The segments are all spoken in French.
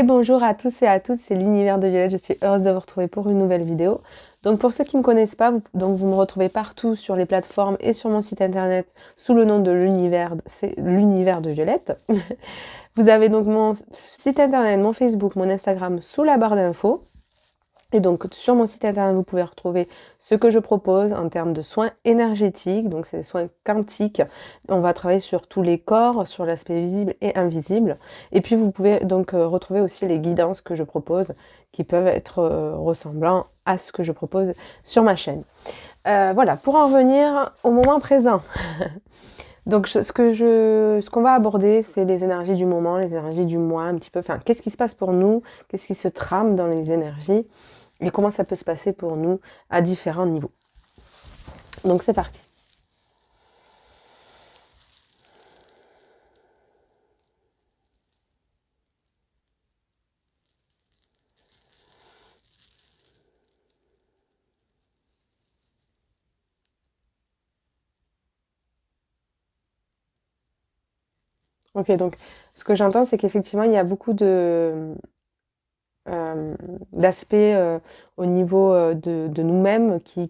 Et bonjour à tous et à toutes, c'est l'univers de Violette, je suis heureuse de vous retrouver pour une nouvelle vidéo. Donc pour ceux qui ne me connaissent pas, vous me retrouvez partout sur les plateformes et sur mon site internet sous le nom de l'univers, c'est l'univers de Violette. Vous avez donc mon site internet, mon Facebook, mon Instagram sous la barre d'infos. Et donc sur mon site internet, vous pouvez retrouver ce que je propose en termes de soins énergétiques, donc c'est des soins quantiques. On va travailler sur tous les corps, sur l'aspect visible et invisible. Et puis vous pouvez donc retrouver aussi les guidances que je propose, qui peuvent être ressemblants à ce que je propose sur ma chaîne. Voilà, pour en revenir au moment présent. Donc ce qu'on va aborder, c'est les énergies du moment, les énergies du mois, un petit peu, enfin, qu'est-ce qui se passe pour nous, qu'est-ce qui se trame dans les énergies, et comment ça peut se passer pour nous à différents niveaux. Donc c'est parti. Ok, donc ce que j'entends, c'est qu'effectivement, il y a beaucoup d'aspects au niveau de nous-mêmes qui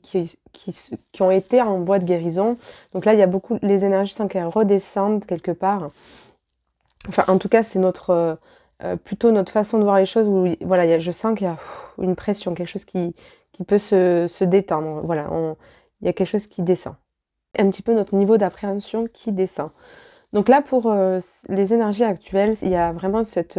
ont été en voie de guérison. Donc là, il y a beaucoup, les énergies sans qu'elles redescendent quelque part. Enfin, en tout cas, c'est plutôt notre façon de voir les choses où, voilà, je sens qu'il y a une pression, quelque chose qui peut se détendre. Voilà, il y a quelque chose qui descend. Un petit peu notre niveau d'appréhension qui descend. Donc là, pour les énergies actuelles, il y a vraiment cette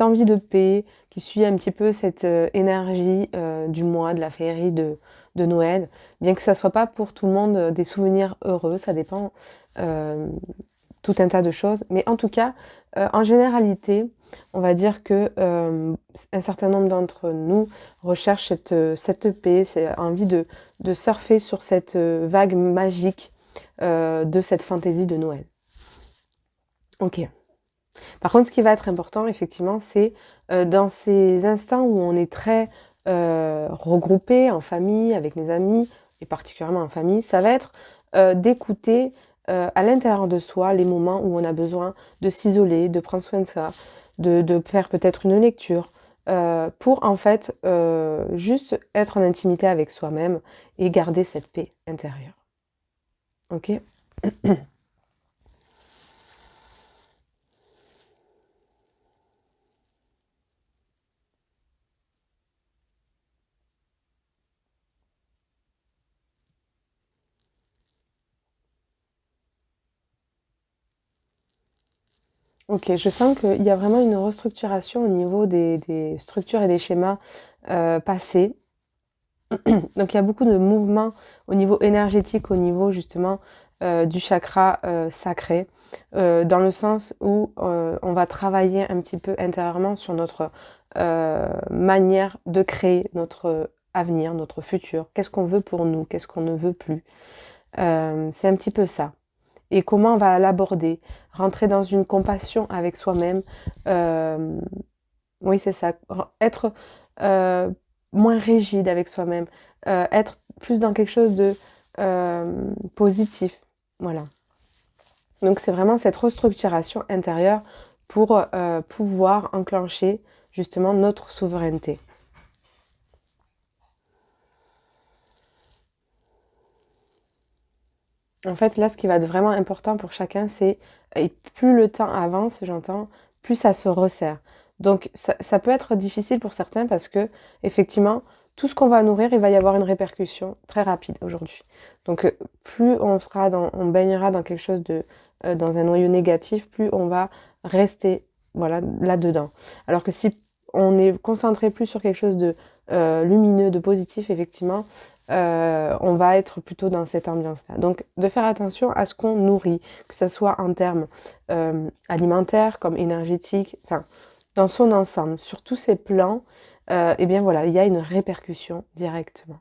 envie de paix qui suit un petit peu cette énergie du mois, de la féerie de Noël. Bien que ça soit pas pour tout le monde des souvenirs heureux, ça dépend tout un tas de choses. Mais en tout cas, en généralité, on va dire que un certain nombre d'entre nous recherchent cette paix, cette envie de surfer sur cette vague magique de cette fantaisie de Noël. Ok. Par contre, ce qui va être important, effectivement, c'est dans ces instants où on est très regroupé en famille, avec les amis, et particulièrement en famille, ça va être d'écouter à l'intérieur de soi les moments où on a besoin de s'isoler, de prendre soin de ça, de faire peut-être une lecture, pour en fait juste être en intimité avec soi-même et garder cette paix intérieure. Ok? Ok, je sens qu'il y a vraiment une restructuration au niveau des structures et des schémas passés. Donc il y a beaucoup de mouvements au niveau énergétique, au niveau justement du chakra sacré, dans le sens où on va travailler un petit peu intérieurement sur notre manière de créer notre avenir, notre futur. Qu'est-ce qu'on veut pour nous, qu'est-ce qu'on ne veut plus. C'est un petit peu ça. Et comment on va l'aborder. Rentrer dans une compassion avec soi-même. Euh, oui, c'est ça. Être euh, moins rigide avec soi-même. Être plus dans quelque chose de positif. Voilà. Donc c'est vraiment cette restructuration intérieure pour pouvoir enclencher justement notre souveraineté. En fait, là, ce qui va être vraiment important pour chacun, c'est, et plus le temps avance, j'entends, plus ça se resserre. Donc, ça peut être difficile pour certains parce que, effectivement, tout ce qu'on va nourrir, il va y avoir une répercussion très rapide aujourd'hui. Donc, plus on baignera dans quelque chose dans un noyau négatif, plus on va rester, voilà, là-dedans. Alors que si on est concentré plus sur quelque chose de lumineux, de positif, effectivement, on va être plutôt dans cette ambiance-là. Donc, de faire attention à ce qu'on nourrit, que ce soit en termes alimentaires, comme énergétiques, enfin, dans son ensemble, sur tous ces plans, eh bien voilà, il y a une répercussion directement.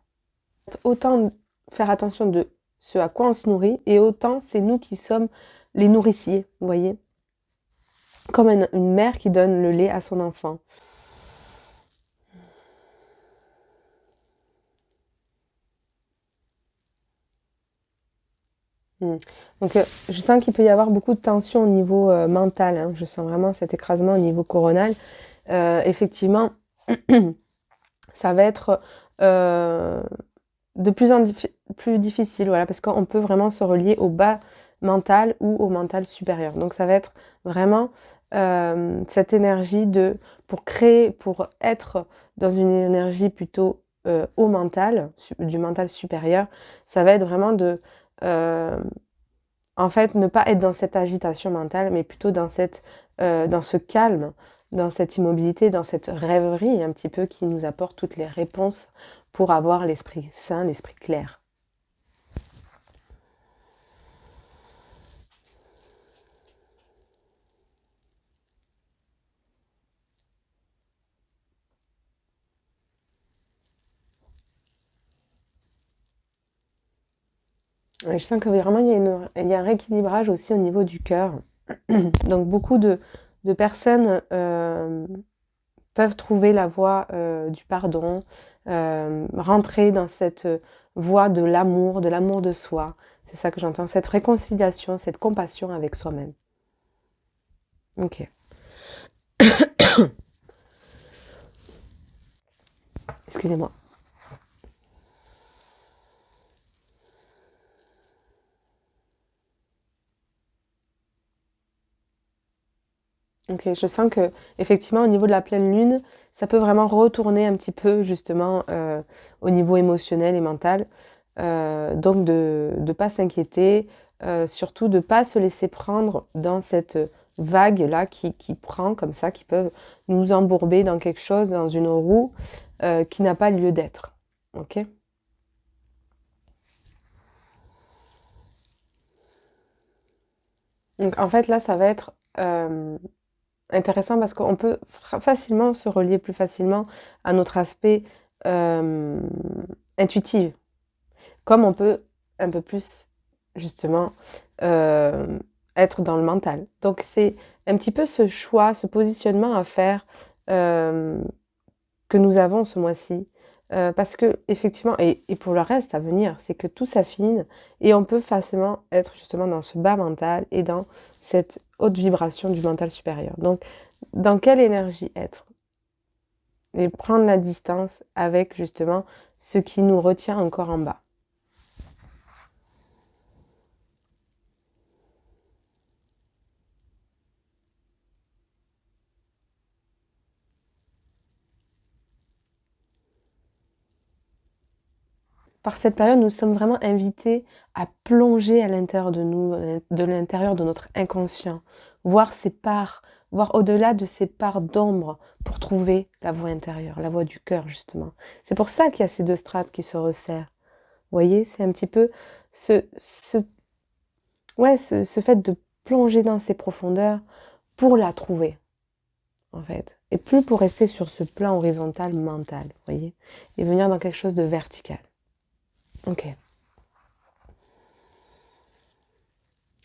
Autant faire attention de ce à quoi on se nourrit, et autant c'est nous qui sommes les nourriciers, vous voyez, comme une mère qui donne le lait à son enfant. Mmh. Donc, je sens qu'il peut y avoir beaucoup de tension au niveau, mental, hein. Je sens vraiment cet écrasement au niveau coronal. Effectivement, ça va être, heu, de plus en plus difficile, voilà, parce qu'on peut vraiment se relier au bas mental ou au mental supérieur. Donc ça va être vraiment, cette énergie de pour créer, pour être dans une énergie plutôt, haut mental, du mental supérieur, ça va être vraiment de, hem en fait, ne pas être dans cette agitation mentale, mais plutôt dans cette, dans ce calme, dans cette immobilité, dans cette rêverie un petit peu qui nous apporte toutes les réponses pour avoir l'esprit sain, l'esprit clair. Et je sens que vraiment il y a un rééquilibrage aussi au niveau du cœur. Donc beaucoup de personnes, peuvent trouver la voie, du pardon, rentrer dans cette, voie de l'amour de soi. C'est ça que j'entends, cette réconciliation, cette compassion avec soi-même. OK. Excusez-moi. OK, je sens que effectivement au niveau de la pleine lune, ça peut vraiment retourner un petit peu justement, au niveau émotionnel et mental. Donc de pas s'inquiéter, surtout de pas se laisser prendre dans cette vague-là qui prend comme ça, qui peut nous embourber dans quelque chose, dans une roue, qui n'a pas lieu d'être. OK? Donc en fait là, ça va être, intéressant parce qu'on peut facilement se relier plus facilement à notre aspect, hem, intuitif. Comme on peut un peu plus justement, hem, être dans le mental. Donc c'est un petit peu ce choix, ce positionnement à faire, hem, que nous avons ce mois-ci. Parce qu'effectivement et pour le reste à venir, c'est que tout s'affine et on peut facilement être justement dans ce bas mental et dans cette haute vibration du mental supérieur. Donc dans quelle énergie être? Et prendre la distance avec justement ce qui nous retient encore en bas. Par cette période, nous sommes vraiment invités à plonger à l'intérieur de nous, de l'intérieur de notre inconscient, voir ces parts, voir au-delà de ces parts d'ombre pour trouver la voie intérieure, la voie du cœur justement. C'est pour ça qu'il y a ces deux strates qui se resserrent. Vous voyez, c'est un petit peu ce ouais, ce fait de plonger dans ces profondeurs pour la trouver, en fait. Et plus pour rester sur ce plan horizontal mental, vous voyez, et venir dans quelque chose de vertical. OK.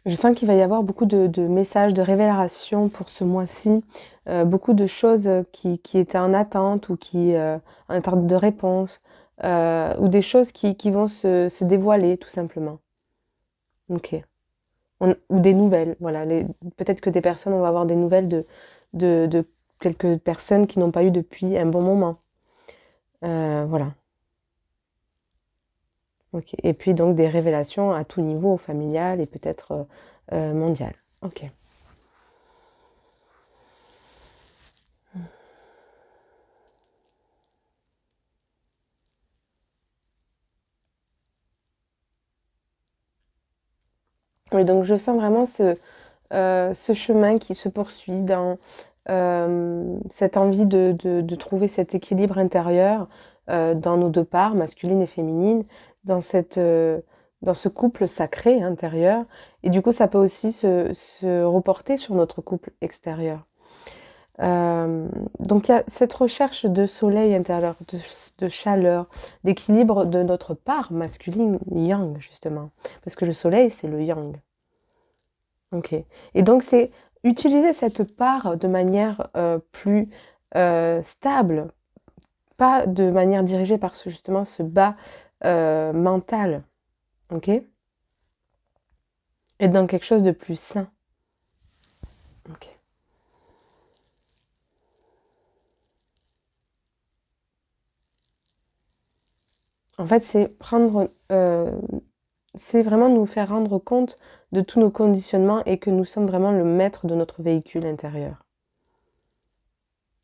Je sens qu'il va y avoir beaucoup de messages, de révélations pour ce mois-ci, beaucoup de choses, qui étaient en attente ou en attente de réponse, ou des choses qui vont se dévoiler tout simplement. OK. Ou des nouvelles, voilà, peut-être que des personnes on va avoir des nouvelles de quelques personnes qui n'ont pas eu depuis un bon moment. Voilà, OK et puis donc des révélations à tout niveau, familial et peut-être, mondial. OK. Oui, donc je sens vraiment ce chemin qui se poursuit dans, cette envie de trouver cet équilibre intérieur, dans nos 2 parts, masculine et féminine, dans dans ce couple sacré intérieur et du coup, ça peut aussi se reporter sur notre couple extérieur. Donc il y a cette recherche de soleil intérieur, de chaleur, d'équilibre de notre part masculine, yang justement. Parce que le soleil, c'est le yang. OK et donc c'est utiliser cette part de manière, plus, stable, pas de manière dirigée par ce justement ce bas, mental, OK? être dans quelque chose de plus sain. Ok. En fait, c'est vraiment nous faire rendre compte de tous nos conditionnements et que nous sommes vraiment le maître de notre véhicule intérieur.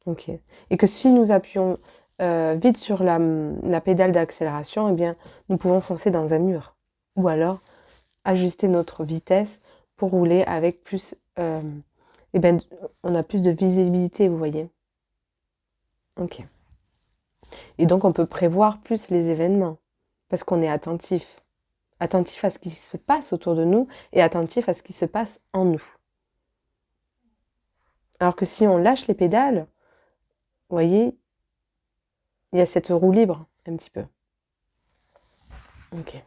Ok. Et que si nous appuyons vite sur la pédale d'accélération, eh bien, nous pouvons foncer dans un mur. Ou alors ajuster notre vitesse pour rouler avec plus. Eh ben, on a plus de visibilité, vous voyez. Ok. Et donc, on peut prévoir plus les événements parce qu'on est attentif. Attentif à ce qui se passe autour de nous et attentif à ce qui se passe en nous. Alors que si on lâche les pédales, vous voyez, il y a cette roue libre un petit peu. Ok.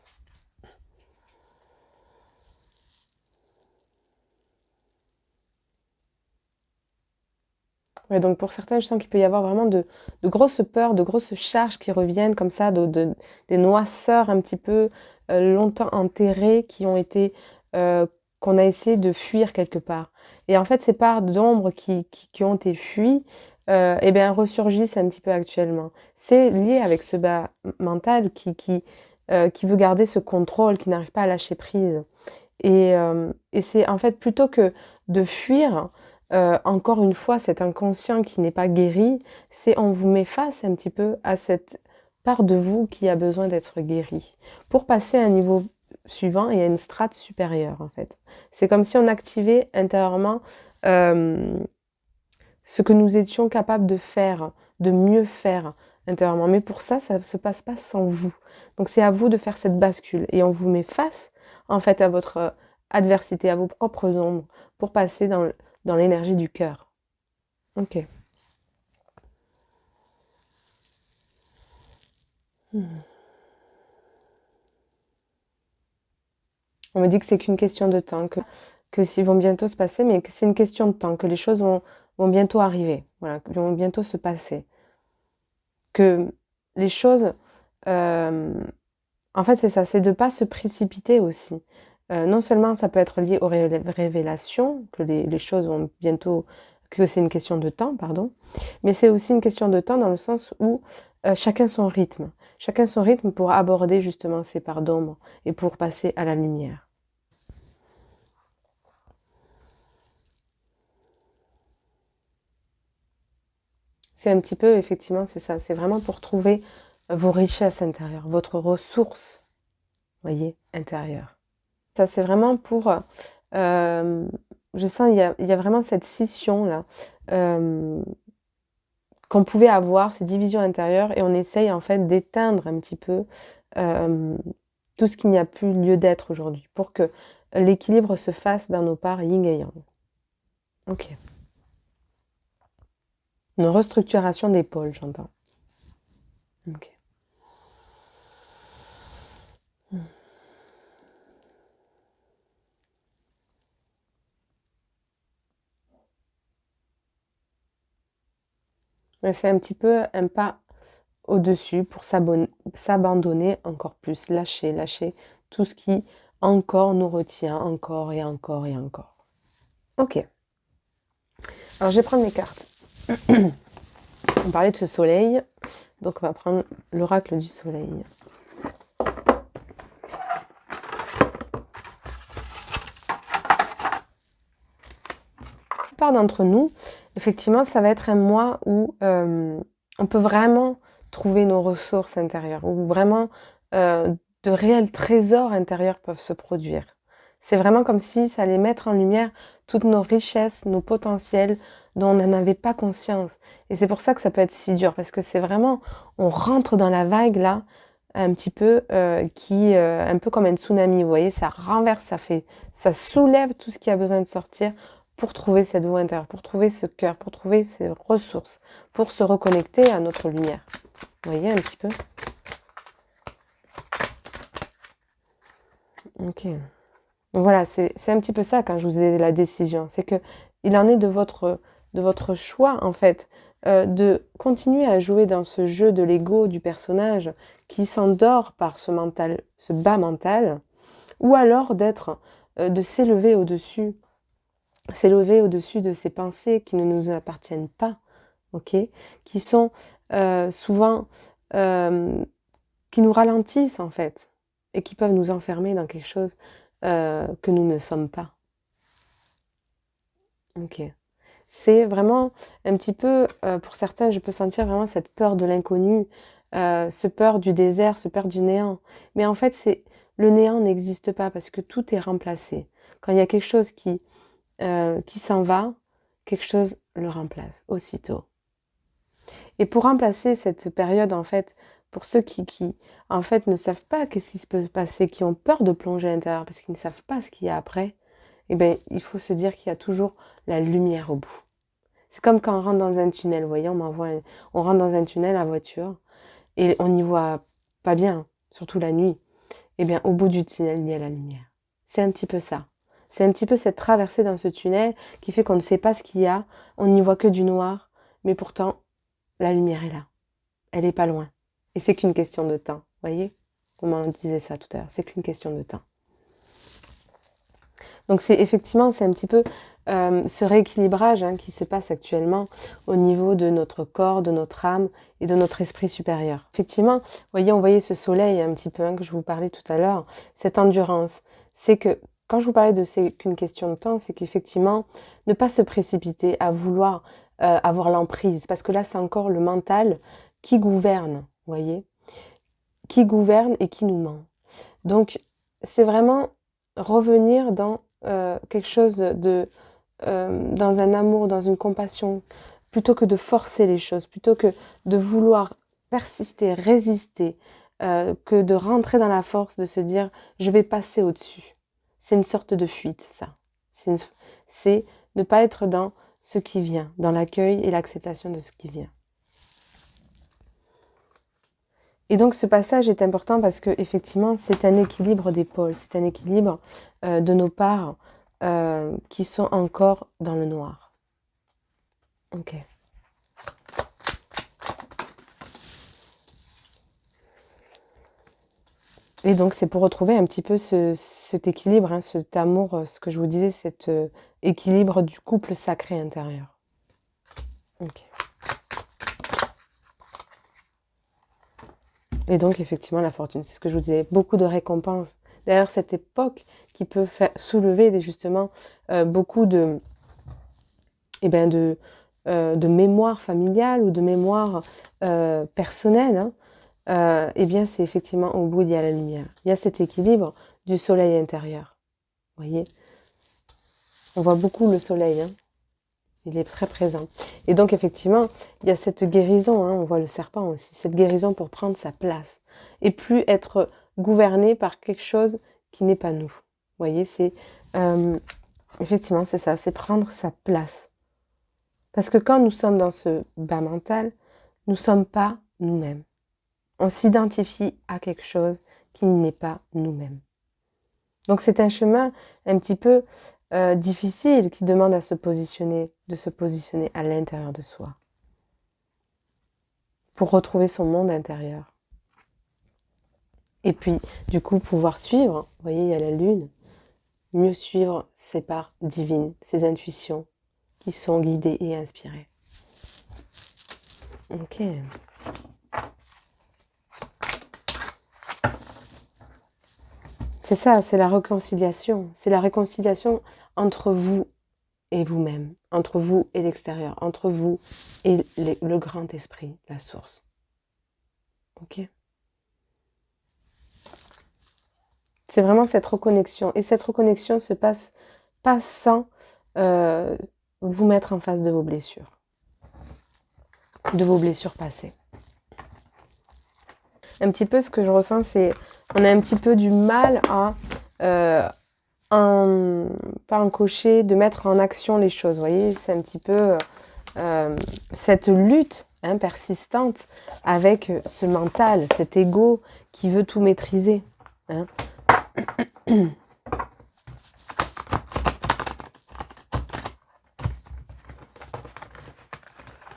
Ouais, donc pour certains, je sens qu'il peut y avoir vraiment de grosses peurs, de grosses charges qui reviennent comme ça, des noirceurs un petit peu longtemps enterrées qui ont été, qu'on a essayé de fuir quelque part. Et en fait, ces parts d'ombre qui ont été fuies, eh bien, ressurgissent un petit peu actuellement. C'est lié avec ce bas mental qui veut garder ce contrôle, qui n'arrive pas à lâcher prise. Et c'est en fait plutôt que de fuir, encore une fois, cet inconscient qui n'est pas guéri, c'est on vous met face un petit peu à cette part de vous qui a besoin d'être guérie, pour passer à un niveau suivant et à une strate supérieure, en fait. C'est comme si on activait intérieurement, ce que nous étions capables de faire, de mieux faire intérieurement. Mais pour ça, ça ne se passe pas sans vous. Donc c'est à vous de faire cette bascule et on vous met face, en fait, à votre adversité, à vos propres ombres, pour passer dans l'énergie du cœur. Ok. Hmm. On me dit que c'est qu'une question de temps, que s'ils vont bientôt se passer, mais que c'est une question de temps, que les choses vont bientôt arriver, voilà, que vont bientôt se passer. Que les choses, euh, en fait, c'est ça, c'est de ne pas se précipiter aussi. Non seulement ça peut être lié aux révélations, que les choses vont bientôt, que c'est une question de temps, pardon, mais c'est aussi une question de temps dans le sens où chacun son rythme. Chacun son rythme pour aborder justement ces parts d'ombre et pour passer à la lumière. C'est un petit peu, effectivement, c'est ça. C'est vraiment pour trouver vos richesses intérieures, votre ressource, voyez, intérieure. Ça, c'est vraiment pour... je sens, il y a vraiment cette scission-là euh, qu'on pouvait avoir, ces divisions intérieures, et on essaye en fait d'éteindre un petit peu euh, tout ce qu'il n'y a plus lieu d'être aujourd'hui, pour que l'équilibre se fasse dans nos parts yin et yang. Ok. Une restructuration des pôles, j'entends. Ok. Mais c'est un petit peu un pas au-dessus pour s'abandonner encore plus, lâcher tout ce qui encore nous retient, encore et encore et encore. Ok, alors je vais prendre mes cartes. On parlait de ce soleil, donc on va prendre l'oracle du soleil. La plupart d'entre nous, effectivement, ça va être un mois où on peut vraiment trouver nos ressources intérieures, où vraiment de réels trésors intérieurs peuvent se produire. C'est vraiment comme si ça allait mettre en lumière toutes nos richesses, nos potentiels dont on n'en avait pas conscience. Et c'est pour ça que ça peut être si dur, parce que c'est vraiment, on rentre dans la vague là, un petit peu, un peu comme un tsunami, vous voyez, ça renverse, ça soulève tout ce qui a besoin de sortir pour trouver cette voie intérieure, pour trouver ce cœur, pour trouver ces ressources, pour se reconnecter à notre lumière. Vous voyez un petit peu? Ok. Donc voilà, c'est un petit peu ça quand je vous ai la décision. C'est que il en est de votre choix, en fait, de continuer à jouer dans ce jeu de l'ego du personnage qui s'endort par ce mental, ce bas mental, ou alors d'être de s'élever au-dessus. S'élever au-dessus de ces pensées qui ne nous appartiennent pas, ok? Qui sont souvent... qui nous ralentissent en fait, et qui peuvent nous enfermer dans quelque chose que nous ne sommes pas. Ok. C'est vraiment un petit peu, pour certains, je peux sentir vraiment cette peur de l'inconnu, ce peur du désert, ce peur du néant. Mais en fait, le néant n'existe pas parce que tout est remplacé. Quand il y a quelque chose qui s'en va, quelque chose le remplace aussitôt. Et pour remplacer cette période, en fait, pour ceux qui en fait, ne savent pas qu'est-ce qui se peut passer, qui ont peur de plonger à l'intérieur parce qu'ils ne savent pas ce qu'il y a après, eh bien, il faut se dire qu'il y a toujours la lumière au bout. C'est comme quand on rentre dans un tunnel, vous voyez, on rentre dans un tunnel à voiture et on n'y voit pas bien, surtout la nuit. Eh bien, au bout du tunnel, il y a la lumière. C'est un petit peu ça. C'est un petit peu cette traversée dans ce tunnel qui fait qu'on ne sait pas ce qu'il y a, on n'y voit que du noir, mais pourtant, la lumière est là. Elle est pas loin. Et c'est qu'une question de temps, voyez? Comme on disait ça tout à l'heure, c'est qu'une question de temps. Donc c'est effectivement, c'est un petit peu ce rééquilibrage qui se passe actuellement au niveau de notre corps, de notre âme et de notre esprit supérieur. Effectivement, voyez, on voyait ce soleil un petit peu que je vous parlais tout à l'heure, cette endurance. C'est que quand je vous parlais de c'est qu'une question de temps, c'est qu'effectivement, ne pas se précipiter à vouloir avoir l'emprise, parce que là, c'est encore le mental qui gouverne, voyez, qui gouverne et qui nous ment. Donc, c'est vraiment revenir dans quelque chose dans un amour, dans une compassion, plutôt que de forcer les choses, plutôt que de vouloir persister, résister, que de rentrer dans la force de se dire je vais passer au-dessus. C'est une sorte de fuite, ça. C'est ne pas être dans ce qui vient, dans l'accueil et l'acceptation de ce qui vient. Et donc ce passage est important parce que effectivement c'est un équilibre des pôles, c'est un équilibre de nos parts qui sont encore dans le noir. Ok. Et donc c'est pour retrouver un petit peu cet équilibre, cet amour, ce que je vous disais, cet équilibre du couple sacré intérieur. Ok. Et donc, effectivement, la fortune, c'est ce que je vous disais, beaucoup de récompenses. D'ailleurs, cette époque qui peut soulever justement beaucoup de mémoire familiale ou de mémoire personnelle, eh bien, c'est effectivement au bout, il y a la lumière. Il y a cet équilibre du soleil intérieur. Vous voyez? On voit beaucoup le soleil, il est très présent. Et donc, effectivement, il y a cette guérison, on voit le serpent aussi, cette guérison pour prendre sa place. Et plus être gouverné par quelque chose qui n'est pas nous. Vous voyez, c'est... effectivement, c'est ça, c'est prendre sa place. Parce que quand nous sommes dans ce bas mental, nous ne sommes pas nous-mêmes. On s'identifie à quelque chose qui n'est pas nous-mêmes. Donc, c'est un chemin un petit peu... difficile, qui demande à se positionner, de se positionner à l'intérieur de soi pour retrouver son monde intérieur. Et puis, du coup, pouvoir suivre, vous voyez, il y a la lune, mieux suivre ses parts divines, ses intuitions qui sont guidées et inspirées. Ok. C'est ça, c'est la réconciliation. C'est la réconciliation entre vous et vous-même, entre vous et l'extérieur, entre vous et le grand esprit, la source. Ok? C'est vraiment cette reconnexion. Et cette reconnexion se passe pas sans vous mettre en face de vos blessures passées. Un petit peu ce que je ressens, c'est on a un petit peu du mal à pas encocher, de mettre en action les choses. Vous voyez, c'est un petit peu cette lutte persistante avec ce mental, cet ego qui veut tout maîtriser.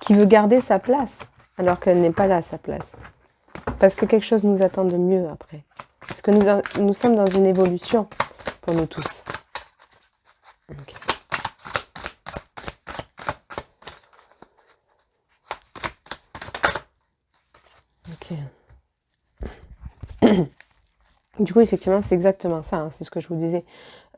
Qui veut garder sa place, alors qu'elle n'est pas là à sa place. Parce que quelque chose nous attend de mieux après. Parce que nous sommes dans une évolution pour nous tous. Ok. Du coup, effectivement, c'est exactement ça, hein, c'est ce que je vous disais.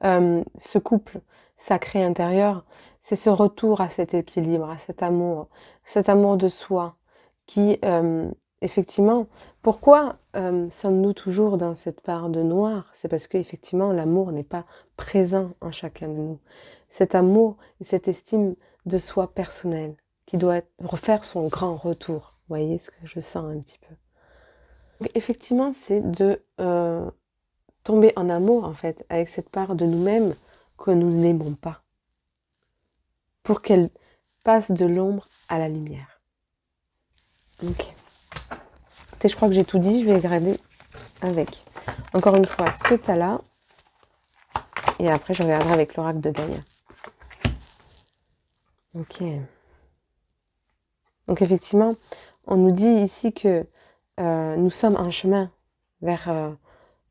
Ce couple sacré intérieur, c'est ce retour à cet équilibre, à cet amour de soi qui, effectivement, pourquoi sommes-nous toujours dans cette part de noir? C'est parce qu'effectivement, l'amour n'est pas présent en chacun de nous. Cet amour et cette estime de soi personnelle qui doit refaire son grand retour. Vous voyez ce que je sens un petit peu. Donc, effectivement, c'est de tomber en amour, en fait, avec cette part de nous-mêmes que nous n'aimons pas, pour qu'elle passe de l'ombre à la lumière. Ok. Écoutez, je crois que j'ai tout dit, je vais graver avec, encore une fois, ce tas-là, et après je reviendrai avec l'oracle de Gaïa. Ok. Donc effectivement, on nous dit ici que nous sommes en chemin vers,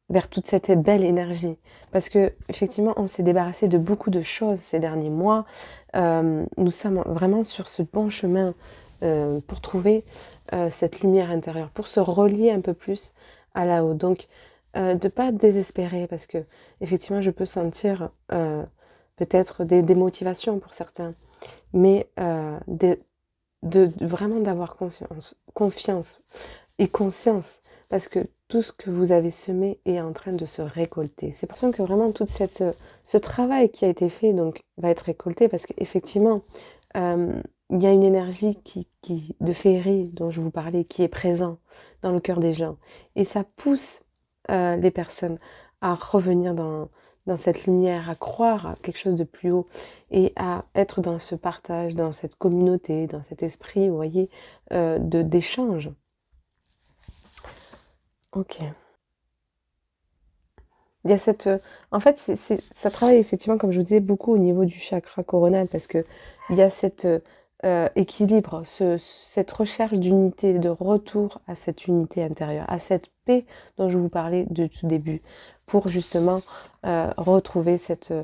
vers toute cette belle énergie. Parce que effectivement, on s'est débarrassé de beaucoup de choses ces derniers mois. Nous sommes vraiment sur ce bon chemin pour trouver cette lumière intérieure, pour se relier un peu plus à là-haut. Donc, de ne pas désespérer, parce que effectivement, je peux sentir peut-être des motivations pour certains, mais vraiment d'avoir confiance et conscience, parce que tout ce que vous avez semé est en train de se récolter. C'est pour ça que vraiment tout ce travail qui a été fait donc, va être récolté, parce qu'effectivement, il y a une énergie de féerie dont je vous parlais, qui est présent dans le cœur des gens. Et ça pousse les personnes à revenir dans cette lumière, à croire à quelque chose de plus haut et à être dans ce partage, dans cette communauté, dans cet esprit, vous voyez, d'échange. Ok. Il y a en fait, ça travaille effectivement, comme je vous disais, beaucoup au niveau du chakra coronal, parce que il y a cet équilibre, cette recherche d'unité, de retour à cette unité intérieure, à cette paix dont je vous parlais de tout début, pour justement retrouver cette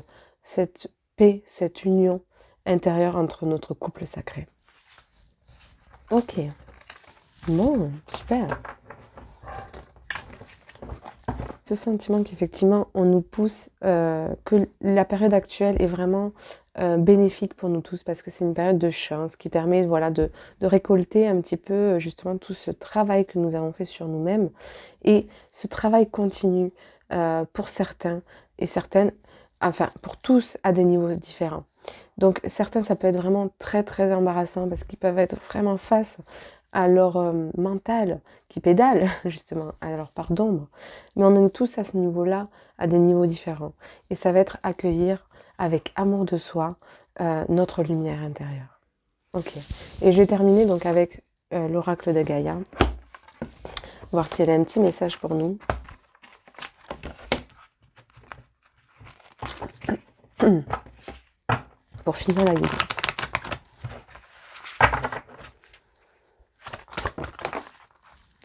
paix, cette union intérieure entre notre couple sacré. Ok, bon, super. Ce sentiment qu'effectivement on nous pousse, que la période actuelle est vraiment bénéfique pour nous tous, parce que c'est une période de chance qui permet, voilà, de récolter un petit peu justement tout ce travail que nous avons fait sur nous-mêmes. Et ce travail continue pour certains et certaines, enfin pour tous à des niveaux différents. Donc certains, ça peut être vraiment très très embarrassant, parce qu'ils peuvent être vraiment face à leur mental qui pédale justement à leur part d'ombre. Mais on est tous à ce niveau-là, à des niveaux différents. Et ça va être accueillir avec amour de soi notre lumière intérieure. Ok. Et je vais terminer donc avec l'oracle de Gaïa. Voir si elle a un petit message pour nous. Pour finir la liste.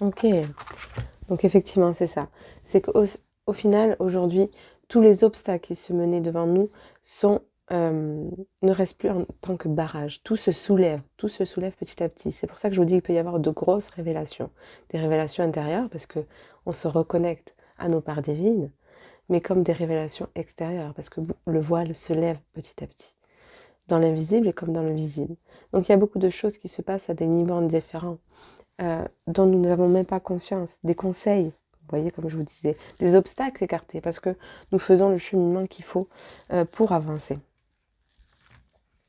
Ok. Donc effectivement, c'est ça. C'est qu'au final, aujourd'hui, tous les obstacles qui se menaient devant nous ne restent plus en tant que barrage. Tout se soulève petit à petit. C'est pour ça que je vous dis qu'il peut y avoir de grosses révélations. Des révélations intérieures, parce que on se reconnecte à nos parts divines, mais comme des révélations extérieures, parce que le voile se lève petit à petit, dans l'invisible et comme dans le visible. Donc il y a beaucoup de choses qui se passent à des niveaux différents. Dont nous n'avons même pas conscience, des conseils, vous voyez, comme je vous disais, des obstacles écartés, parce que nous faisons le cheminement qu'il faut pour avancer.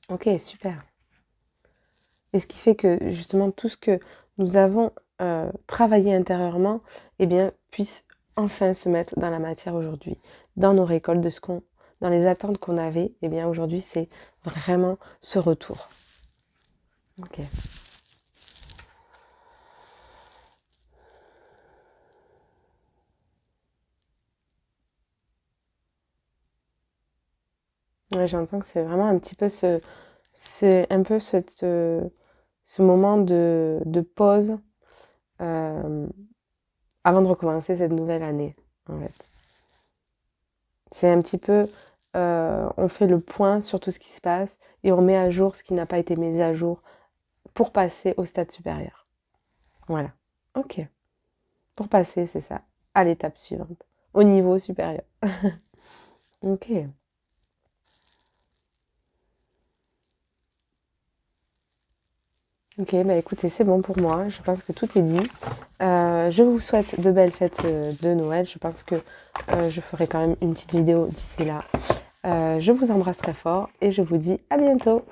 Ok, super. Et ce qui fait que justement tout ce que nous avons travaillé intérieurement, eh bien, puisse enfin se mettre dans la matière aujourd'hui, dans nos récoltes, dans les attentes qu'on avait, eh bien aujourd'hui c'est vraiment ce retour. Ok. Ouais, j'entends que c'est vraiment un petit peu c'est un peu ce moment de pause euh, avant de recommencer cette nouvelle année, en fait. C'est un petit peu, on fait le point sur tout ce qui se passe et on met à jour ce qui n'a pas été mis à jour pour passer au stade supérieur. Voilà. Ok. Pour passer, c'est ça, à l'étape suivante, au niveau supérieur. Ok. Ok, bah écoutez, c'est bon pour moi. Je pense que tout est dit. Je vous souhaite de belles fêtes de Noël. Je pense que je ferai quand même une petite vidéo d'ici là. Je vous embrasse très fort et je vous dis à bientôt.